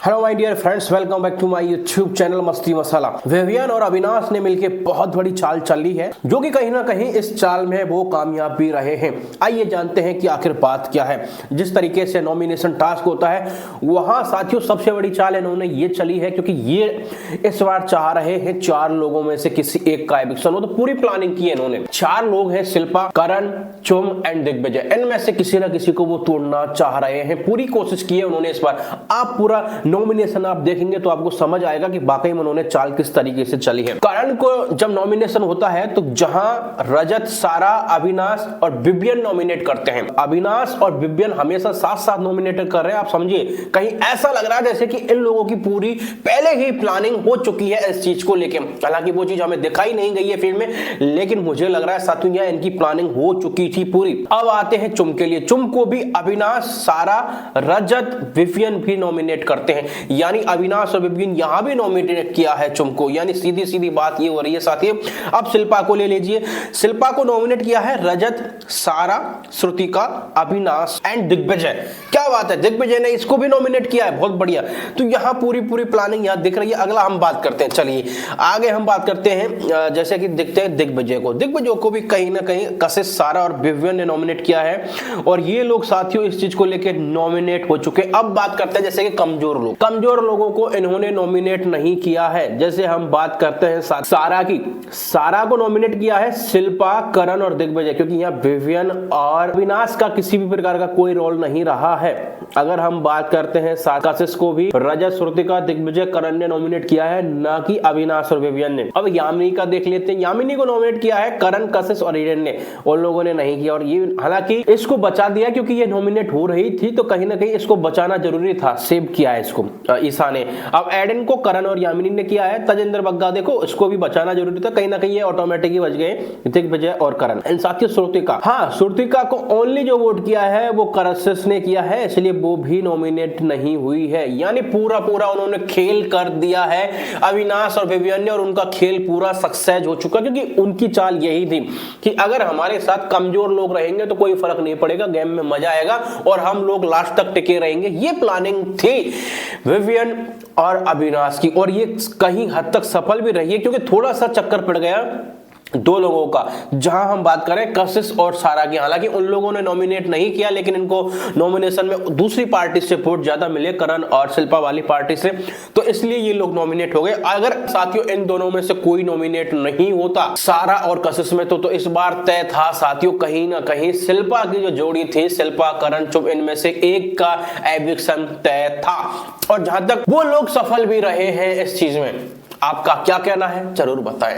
Hello my dear friends, welcome back to my YouTube channel Masti Masala. Vivian और अविनाश ने मिलकर बहुत बड़ी चाल चली है, जो कि कहीं ना कहीं इस चाल में वो कामयाब भी रहे हैं। आइए जानते हैं कि आखिर बात क्या है। जिस तरीके से नॉमिनेशन टास्क होता है, वहां साथियों सबसे बड़ी चाल इन्होंने ये चली है, क्योंकि ये इस बार चाह रहे हैं 4 लोगों में से किसी एक का एविक्शन हो। तो पूरी प्लानिंग की है इन्होंने। 4 लोग हैं, शिल्पा, करण, चुम एंड दिग्विजय। इनमें से किसी ना किसी को वो तोड़ना चाह रहे हैं। पूरी कोशिश की है उन्होंने इस बार। आप पूरा नॉमिनेशन आप देखेंगे तो आपको समझ आएगा कि वाकई में उन्होंने चाल किस तरीके से चली है। करण को जब नॉमिनेशन होता है तो जहां रजत, सारा, अविनाश और विवियन नॉमिनेट करते हैं, अविनाश और विवियन हमेशा साथ साथ नॉमिनेट कर रहे हैं। आप समझिए, कहीं ऐसा लग रहा है जैसे कि इन लोगों की पूरी पहले ही प्लानिंग हो चुकी है इस चीज को लेकर। हालांकि वो चीज हमें दिखाई नहीं गई है फिल्म में, लेकिन मुझे लग रहा है साथियों यह इनकी प्लानिंग हो चुकी थी पूरी। अब आते हैं चुम के लिए। चुम को भी अविनाश, सारा, रजत, विवियन भी नॉमिनेट करते हैं। यानी अविनाश और विवियन यहां भी नॉमिनेट किया है चुम को। यानी सीधी सीधी बात ये हो रही है साथियों। अब शिल्पा को ले लीजिए। शिल्पा को नॉमिनेट किया है रजत, सारा, श्रुतिका, अविनाश एंड दिग्विजय। क्या बात है, दिग्विजय ने इसको भी नॉमिनेट किया है, बहुत बढ़िया। तो यहां पूरी प्लानिंग यहां दिख रही है। अगला हम बात करते हैं, चलिए आगे हम बात करते हैं। जैसे कि देखते हैं दिग्विजय को भी कहीं ना कहीं कशिश, सारा और विवियन ने नॉमिनेट किया है, और ये लोग साथियों इस चीज को लेकर नॉमिनेट हो चुके। अब बात करते हैं जैसे कि कमजोर लोगों को इन्होंने नॉमिनेट नहीं किया है। जैसे हम बात करते हैं सारा की। सारा को नॉमिनेट किया है शिल्पा, करण और दिग्विजय, क्योंकि यहाँ विवियन और अविनाश का किसी भी प्रकार का कोई रोल नहीं रहा है। अगर हम बात करते हैं कशिश को भी रजत, श्रुतिका, दिग्विजय, करण ने नॉमिनेट किया है, ना कि अविनाश और विवियन ने। अब यामिनी का देख लेते हैं। यामिनी को नॉमिनेट किया है करण, कशिश और ईडन ने, उन लोगों ने नहीं किया। और ये हालांकि इसको बचा दिया क्योंकि ये नॉमिनेट हो रही थी, तो कहीं ना कहीं इसको बचाना जरूरी था। सेव किया है इसको ईसा ने। अब एडन को करण और यामिनी ने किया है। तजेंद्र बग्गा देखो, इसको भी बचाना जरूरी था, कहीं ना कहीं ये ऑटोमेटिक ही बच गए दिग्विजय और करण। एंड साथियों श्रुतिका, हाँ श्रुतिका को ओनली जो वोट किया है वो कशिश ने किया है, इसलिए वो भी नॉमिनेट नहीं हुई है। यानी पूरा उन्होंने खेल कर दिया है अविनाश और विवियन ने, और उनका खेल पूरा सक्सेस हो चुका, क्योंकि उनकी चाल यही थी कि अगर हमारे साथ कमजोर लोग रहेंगे तो कोई फर्क नहीं पड़ेगा, गेम में मजा आएगा और हम लोग लास्ट तक टिके रहेंगे। ये प्लानिंग थी विवियन और अविनाश की, और ये कहीं हद तक सफल भी रही है, क्योंकि थोड़ा सा चक्कर पड़ गया 2 लोगों का। जहां हम बात करें कशिश और सारा की, हालांकि उन लोगों ने नॉमिनेट नहीं किया, लेकिन इनको नॉमिनेशन में दूसरी पार्टी से वोट ज्यादा मिले, करण और शिल्पा वाली पार्टी से, तो इसलिए ये लोग नॉमिनेट हो गए। अगर साथियों इन दोनों में से कोई नॉमिनेट नहीं होता सारा और कशिश में, तो इस बार तय था साथियों कहीं ना कहीं शिल्पा की जो जोड़ी थी, शिल्पा, करण, चुप, इनमें से एक का एविक्शन तय था। और जहां तक वो लोग सफल भी रहे हैं इस चीज में। आपका क्या कहना है जरूर बताएं।